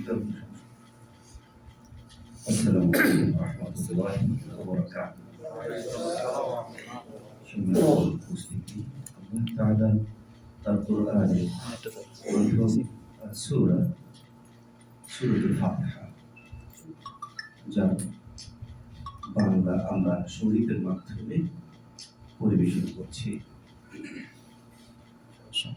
আসসালামু আলাইকুম ওয়া রাহমাতুল্লাহি ওয়া বারাকাতুহু। সম্মানিত উপস্থিতি, আল্লাহ তাআলা তার কোরআনে প্রথম সূরাতুল ফাতিহা যা বাংলা আমরা সঙ্গীতের মাধ্যমে পরিবেশন করছি।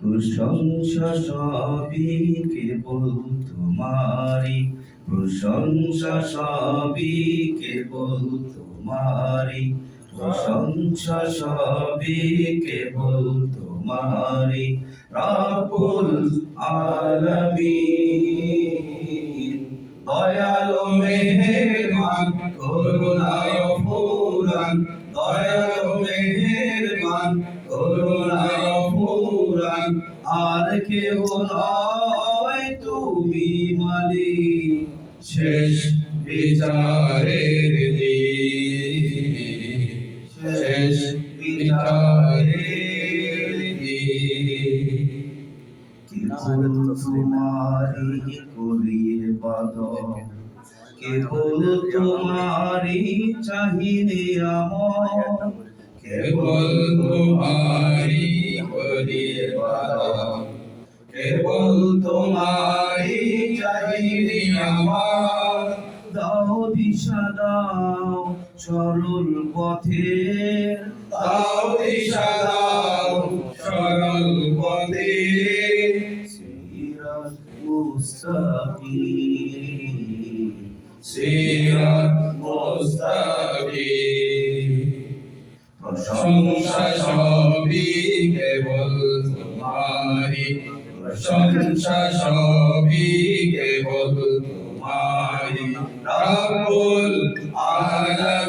প্রশংসা সবই কেবল তোমারই, প্রশংসা সবই কেবল তোমারই, প্রশংসা সবই কেবল তোমারই। রব্বুল আলামিন দয়ালু মেহেরবান করুণায় ফুরান, দয়ালু মেহেরবান করুণায় ফুরান। আর কেউ নয় তুমি মালিক, শেষ বিচারের দিন, শেষ বিচারের দিন। তোমারি করিয়ে বাদল, কেবল তোমারি চাহিদে আমার, কেবল তোমারি করিয়ে বাদল, কেবল তোমারি চাহিদে আমার। দাও দিশা দাও সরল পথের, দাও দিশা দাও সরল পথের। সিরাত মুস্তাকিম, সিরাত মুস্তাকিম। প্রশংসা সবই কেবল তোমারি, প্রশংসা সবই কেবল তোমারি। রব্বুল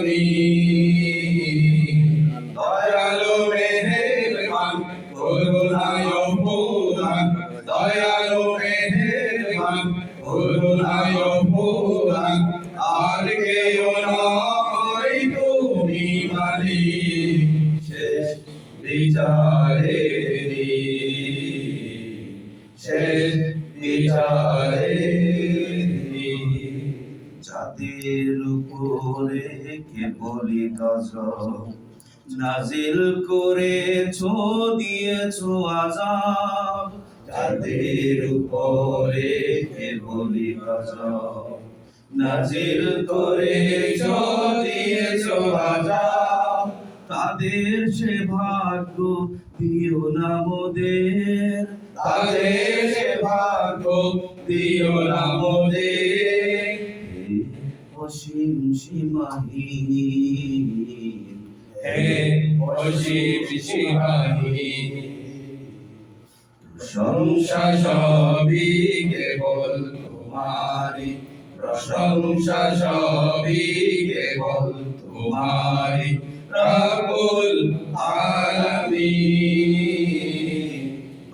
আলামিন দয়ালু মেহেরবান করুণায় ফুরান, দয়ালু মেহেরবান করুণায় ফুরান। আর কেউ নয় তুমি মালিক, শেষ বিচারের দিন, শেষ বিচারের দিন। যাদের উপরে কেবলই গজব নাজিল করেছো, দিয়েছো আযাব। যাদের উপরে কেবলই গজব নাজিল করেছো, দিয়েছো আযাব। তাদের সে ভাগ্য দিও না মোদের, তাদের সে ভাগ্য দিও না মোদের। অসীম সীমাহীন, হে অসীম সীমাহীন। প্রশংসা সবই কেবল তোমারি, প্রশংসা সবই কেবল তোমারি। রব্বুল আলামিন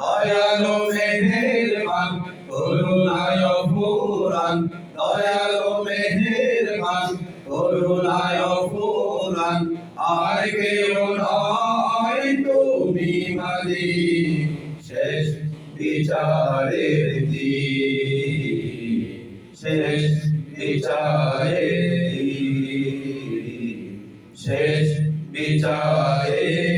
দয়ালু মেহেরবান করুণায় ফুরান, দয়ালু মেহেরবান করুণায় ফুরান। আর কেউ নয় তুমি মালিক, শেষ বিচারের দিন, শেষ বিচারের দিন, শেষ বিচারের